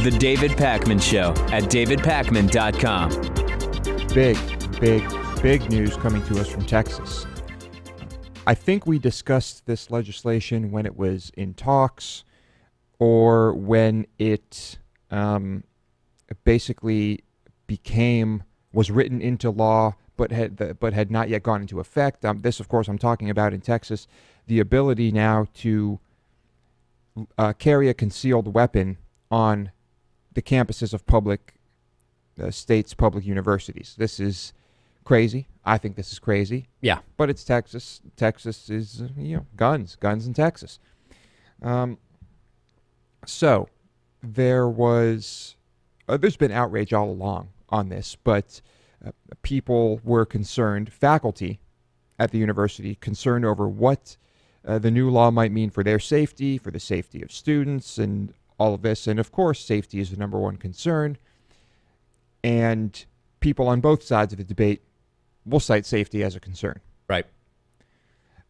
The David Pakman Show at davidpakman.com. Big news coming to us from Texas. I think we discussed this legislation when it was in talks or when it basically was written into law but had not yet gone into effect. This, of course, I'm talking about in Texas, the ability now to carry a concealed weapon on the campuses of states' public universities. This is crazy. I think this is crazy. Yeah. But it's Texas. Texas is, guns in Texas. So there's been outrage all along on this, but people were concerned, faculty at the university, concerned over what the new law might mean for their safety, for the safety of students, and all of this. And of course, safety is the number one concern. And people on both sides of the debate will cite safety as a concern. Right.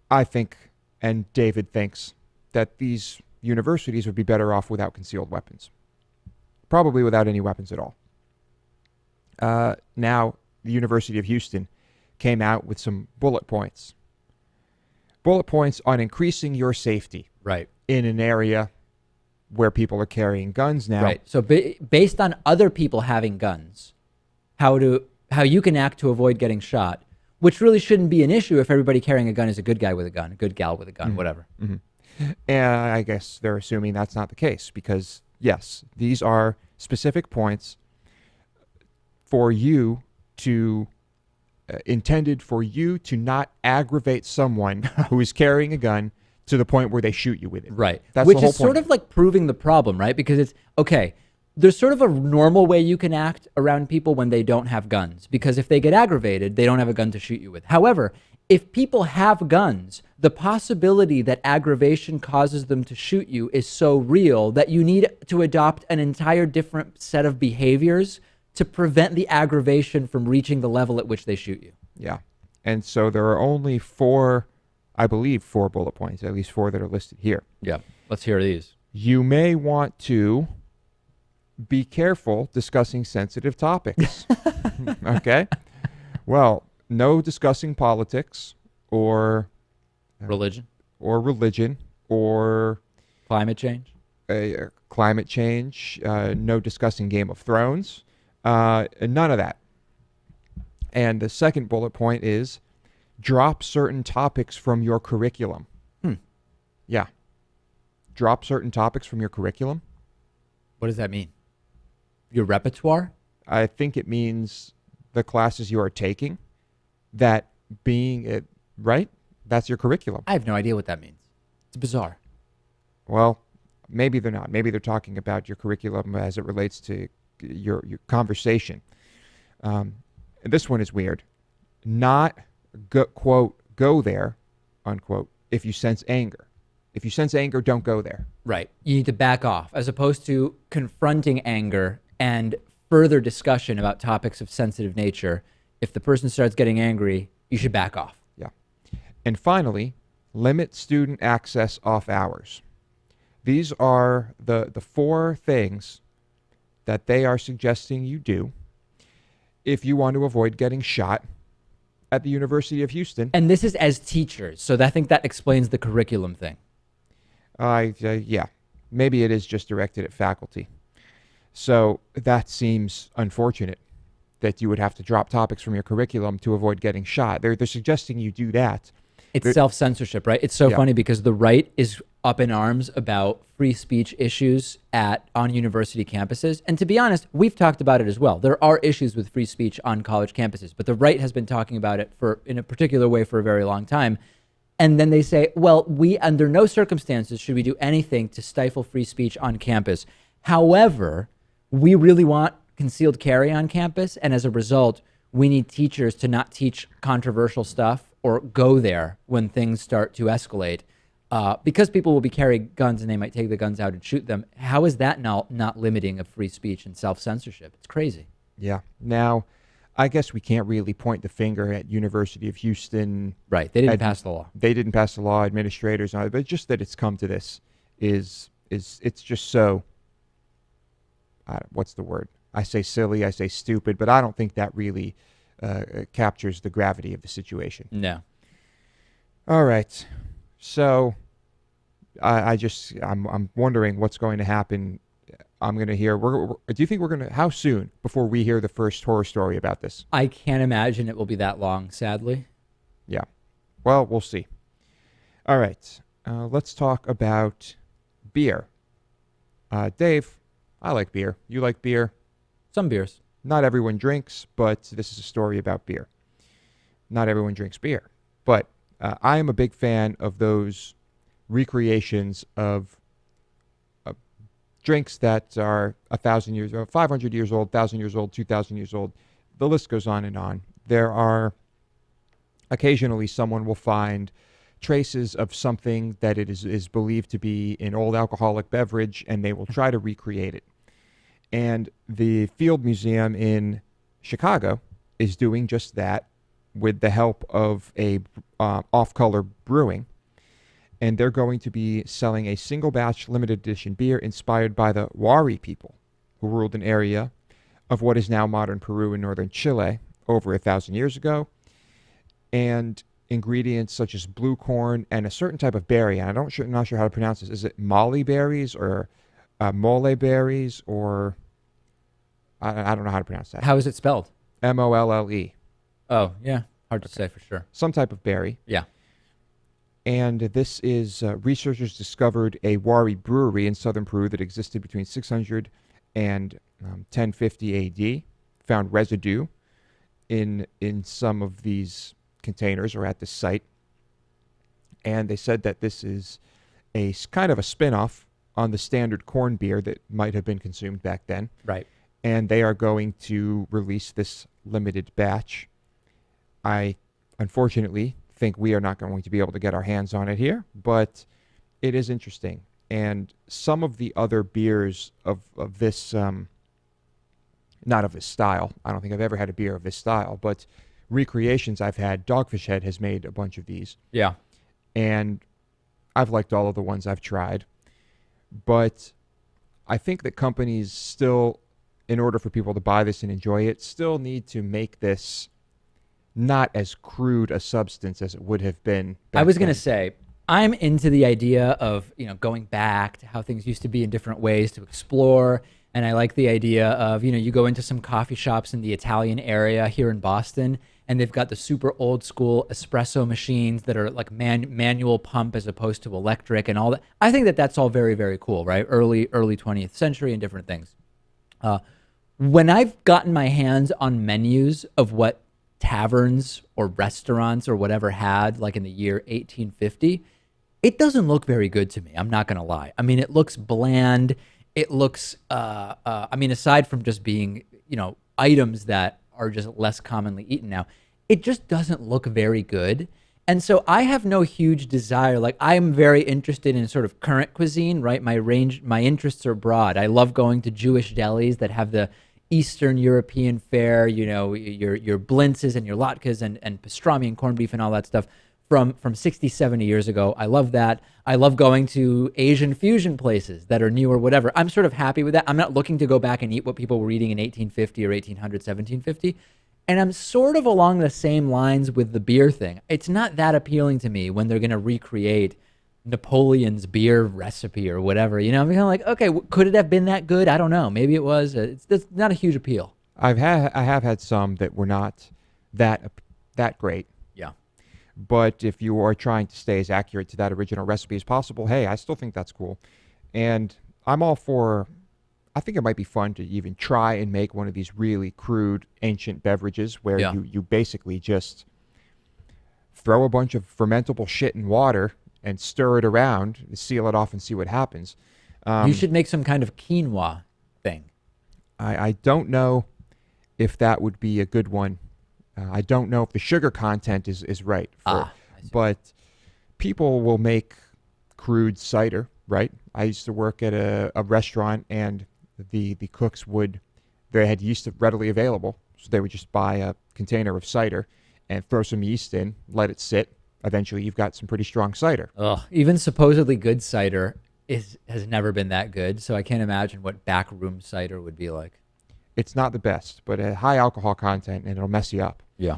I think, and David thinks, that these universities would be better off without concealed weapons. Probably without any weapons at all. Now, the University of Houston came out with some bullet points. Bullet points on increasing your safety. Right. In an area where people are carrying guns now. Right. So based on other people having guns, how you can act to avoid getting shot, which really shouldn't be an issue if everybody carrying a gun is a good guy with a gun, a good gal with a gun, whatever. Mm-hmm. And I guess they're assuming that's not the case because, yes, these are specific points for you to intended for you to not aggravate someone who is carrying a gun to the point where they shoot you with it. Right. That's Which the whole is sort point. of like proving the problem, right? Because it's, okay, there's sort of a normal way you can act around people when they don't have guns. Because if they get aggravated, they don't have a gun to shoot you with. However, if people have guns, the possibility that aggravation causes them to shoot you is so real that you need to adopt an entire different set of behaviors to prevent the aggravation from reaching the level at which they shoot you. Yeah. And so there are only four bullet points, at least four that are listed here. Yeah. Let's hear these. You may want to be careful discussing sensitive topics. Okay? Well, no discussing politics or religion or climate change. No discussing Game of Thrones. None of that. And the second bullet point is drop certain topics from your curriculum. Yeah. Drop certain topics from your curriculum. What does that mean? Your repertoire? I think it means the classes you are taking, that being it, right? That's your curriculum. I have no idea what that means. It's bizarre. Well, maybe they're not. Maybe they're talking about your curriculum as it relates to your conversation. This one is weird. Not, quote, go there, unquote, if you sense anger. If you sense anger, don't go there. Right. You need to back off, as opposed to confronting anger and further discussion about topics of sensitive nature. If the person starts getting angry, you should back off. Yeah. And finally, limit student access off hours. These are the four things that they are suggesting you do if you want to avoid getting shot at the University of Houston. And this is as teachers, so I think that explains the curriculum thing. Yeah, maybe it is just directed at faculty. So that seems unfortunate that you would have to drop topics from your curriculum to avoid getting shot. They're suggesting you do that. It's self-censorship, right? It's so funny because the right is up in arms about free speech issues on university campuses. And to be honest, we've talked about it as well. There are issues with free speech on college campuses, but the right has been talking about it in a particular way for a very long time. And then they say, well, we under no circumstances should we do anything to stifle free speech on campus. However, we really want concealed carry on campus. And as a result, we need teachers to not teach controversial stuff or go there when things start to escalate. Because people will be carrying guns and they might take the guns out and shoot them. How is that not limiting of free speech and self-censorship? It's crazy. Yeah. Now, I guess we can't really point the finger at University of Houston. Right. They didn't pass the law. They didn't pass the law, administrators, but just that it's come to this is it's just so what's the word? I say silly, I say stupid, but I don't think that really captures the gravity of the situation. No. All right. So I'm wondering what's going to happen. I'm going to hear. Do you think we're going to? How soon before we hear the first horror story about this? I can't imagine it will be that long, sadly. Yeah. Well, we'll see. All right. Let's talk about beer. Dave, I like beer. You like beer? Some beers. Not everyone drinks, but this is a story about beer. Not everyone drinks beer, but I am a big fan of those recreations of drinks that are 1,000 years old, 500 years old, 1,000 years old, 2,000 years old. The list goes on and on. There are occasionally someone will find traces of something that it is believed to be an old alcoholic beverage, and they will try to recreate it. And the Field Museum in Chicago is doing just that with the help of a off-color brewing. And they're going to be selling a single batch limited edition beer inspired by the Wari people who ruled an area of what is now modern Peru and northern Chile over 1,000 years ago. And ingredients such as blue corn and a certain type of berry. And I'm not sure how to pronounce this. Is it molly berries or mole berries or I don't know how to pronounce that. How is it spelled? Molle. Oh, yeah. Hard to say for sure. Some type of berry. Yeah. And this is, researchers discovered a Wari brewery in southern Peru that existed between 600 and 1050 AD, found residue in some of these containers or at the site. And they said that this is a kind of a spin-off on the standard corn beer that might have been consumed back then. Right. And they are going to release this limited batch. I, unfortunately, think we are not going to be able to get our hands on it here, but it is interesting. And some of the other beers of this, not of this style, I don't think I've ever had a beer of this style, but recreations I've had, Dogfish Head has made a bunch of these. Yeah. And I've liked all of the ones I've tried. But I think that companies still, in order for people to buy this and enjoy it, still need to make this not as crude a substance as it would have been back I was going to then. say, I'm into the idea of, going back to how things used to be in different ways to explore. And I like the idea of, you go into some coffee shops in the Italian area here in Boston, and they've got the super old school espresso machines that are like manual pump as opposed to electric and all that. I think that that's all very, very cool, right? Early 20th century and different things. When I've gotten my hands on menus of what taverns or restaurants or whatever had, like in the year 1850, it doesn't look very good to me. I'm not going to lie. I mean, it looks bland. It looks, aside from just being, items that are just less commonly eaten now, it just doesn't look very good. And so I have no huge desire. Like, I'm very interested in sort of current cuisine, right? My interests are broad. I love going to Jewish delis that have the Eastern European fare, your blintzes and your latkes and pastrami and corned beef and all that stuff from 60, 70 years ago. I love that. I love going to Asian fusion places that are new or whatever. I'm sort of happy with that. I'm not looking to go back and eat what people were eating in 1850 or 1800, 1750. And I'm sort of along the same lines with the beer thing. It's not that appealing to me when they're going to recreate Napoleon's beer recipe or whatever. I'm kind of like, okay, could it have been that good? I don't know. Maybe it was. It's not a huge appeal. I have had some that were not that great. Yeah. But if you are trying to stay as accurate to that original recipe as possible, hey, I still think that's cool. And I'm all for, I think it might be fun to even try and make one of these really crude ancient beverages where you basically just throw a bunch of fermentable shit in water and stir it around, seal it off, and see what happens. You should make some kind of quinoa thing. I don't know if that would be a good one. I don't know if the sugar content is right. But people will make crude cider, right? I used to work at a restaurant, and the cooks they had yeast readily available, so they would just buy a container of cider and throw some yeast in, let it sit. Eventually, you've got some pretty strong cider. Even supposedly good cider has never been that good. So I can't imagine what backroom cider would be like. It's not the best, but a high alcohol content, and it'll mess you up. Yeah.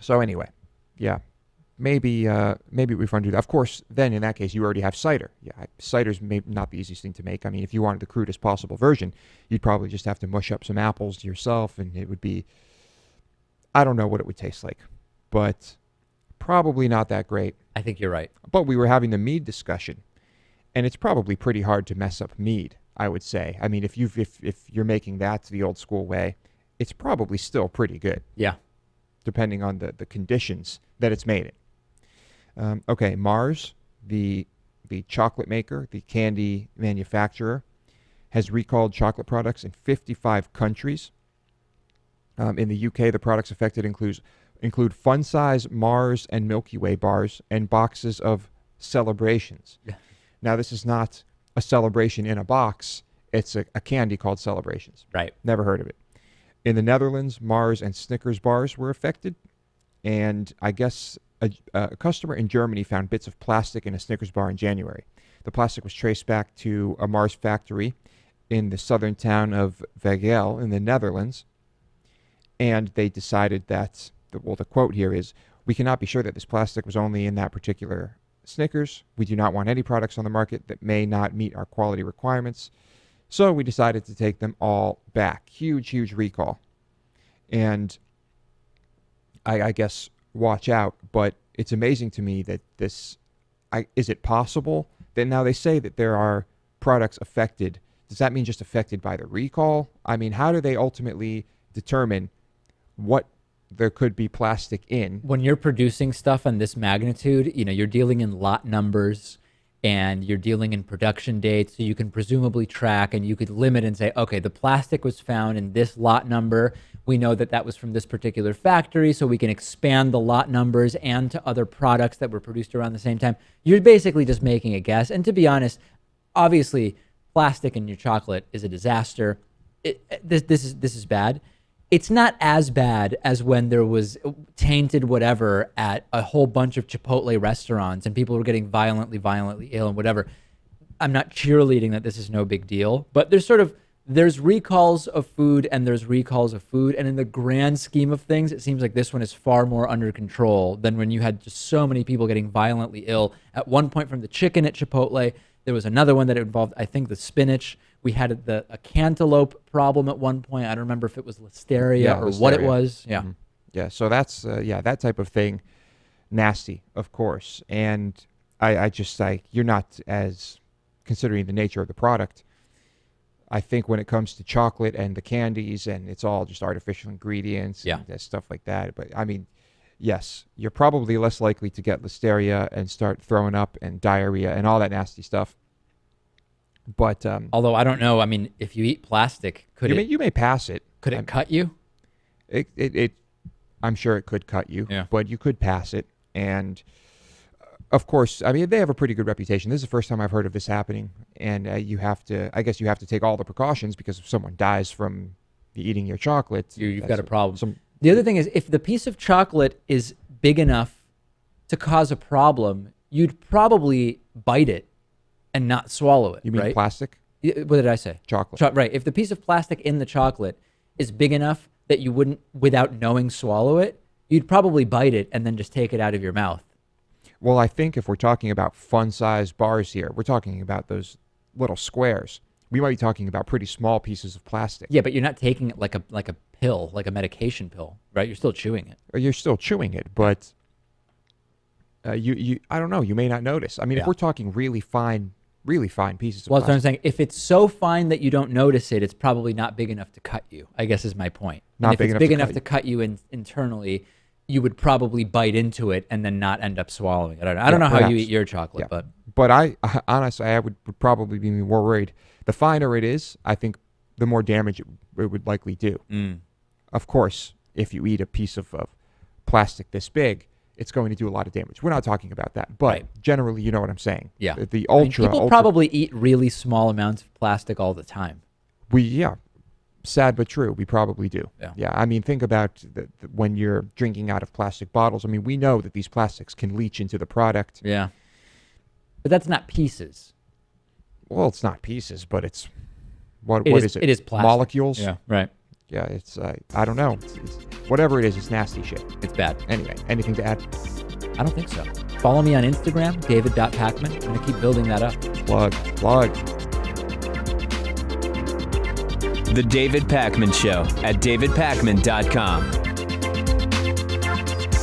So anyway, yeah, maybe we fun to do that. Of course, then in that case, you already have cider. Yeah, cider's maybe not the easiest thing to make. I mean, if you wanted the crudest possible version, you'd probably just have to mush up some apples yourself, and it would be, I don't know what it would taste like, but probably not that great. I think you're right. But we were having the mead discussion, and it's probably pretty hard to mess up mead, I would say. I mean, if you're making that the old school way, it's probably still pretty good. Yeah. Depending on the conditions that it's made in. Okay, Mars, the chocolate maker, the candy manufacturer, has recalled chocolate products in 55 countries. In the UK, the products affected include fun-size Mars and Milky Way bars and boxes of Celebrations. Yeah. Now, this is not a celebration in a box. It's a candy called Celebrations. Right. Never heard of it. In the Netherlands, Mars and Snickers bars were affected, and I guess a customer in Germany found bits of plastic in a Snickers bar in January. The plastic was traced back to a Mars factory in the southern town of Veghel in the Netherlands, and they decided that, the quote here is, "We cannot be sure that this plastic was only in that particular Snickers. We do not want any products on the market that may not meet our quality requirements. So we decided to take them all back." Huge, huge recall. And I guess watch out, but it's amazing to me that is it possible that now they say that there are products affected? Does that mean just affected by the recall? I mean, how do they ultimately determine what there could be plastic in? When you're producing stuff on this magnitude, you're dealing in lot numbers and you're dealing in production dates, so you can presumably track and you could limit and say, okay, the plastic was found in this lot number. We know that that was from this particular factory, so we can expand the lot numbers and to other products that were produced around the same time. You're basically just making a guess. And to be honest, obviously, plastic in your chocolate is a disaster. This is bad. It's not as bad as when there was tainted whatever at a whole bunch of Chipotle restaurants and people were getting violently ill and whatever. I'm not cheerleading that this is no big deal, but there's recalls of food and there's recalls of food. And in the grand scheme of things, it seems like this one is far more under control than when you had just so many people getting violently ill. At one point from the chicken at Chipotle, there was another one that involved, I think, the spinach. We had a cantaloupe problem at one point. I don't remember if it was listeria or what it was. Yeah. Mm-hmm. Yeah. So that's, that type of thing, nasty, of course. And I just you're not as, considering the nature of the product, I think when it comes to chocolate and the candies and it's all just artificial ingredients and stuff like that. But I mean, yes, you're probably less likely to get listeria and start throwing up and diarrhea and all that nasty stuff. But although I don't know, I mean, if you eat plastic, you may pass it. Could it cut you? It I'm sure it could cut you, yeah. But you could pass it. And of course, I mean, they have a pretty good reputation. This is the first time I've heard of this happening, and I guess you have to take all the precautions, because if someone dies from eating your chocolate, you've got a problem. The other thing is, if the piece of chocolate is big enough to cause a problem, you'd probably bite it and not swallow it. You mean right? plastic? What did I say? Chocolate. Right. If the piece of plastic in the chocolate is big enough that you wouldn't, without knowing, swallow it, you'd probably bite it and then just take it out of your mouth. Well, I think if we're talking about fun-sized bars here, we're talking about those little squares. We might be talking about pretty small pieces of plastic. Yeah, but you're not taking it like a pill, like a medication pill, right? You're still chewing it. You're still chewing it, but you I don't know. You may not notice. I mean, if we're talking really fine pieces of plastic. Well, that's what I'm saying. If it's so fine that you don't notice it, it's probably not big enough to cut you, I guess is my point. Not and if it's big enough to cut you internally, you would probably bite into it and then not end up swallowing it. I don't know how you eat your chocolate, but I honestly, I would probably be more worried. The finer it is, I think the more damage it would likely do. Of course, if you eat a piece of plastic this big, it's going to do a lot of damage. We're not talking about that, but generally, you know what I'm saying. Yeah. The ultra. People probably eat really small amounts of plastic all the time. Sad but true. We probably do. Yeah. I mean, think about when you're drinking out of plastic bottles. I mean, we know that these plastics can leach into the product. Yeah. But that's not pieces. Well, it's not pieces, but it's what It is it? It is plastic. Molecules. Yeah, right. Yeah, it's I don't know. It's whatever it is, it's nasty shit. It's bad. Anyway, anything to add? I don't think so. Follow me on Instagram, david.pacman. I'm going to keep building that up. Plug. The David Pacman Show at davidpacman.com.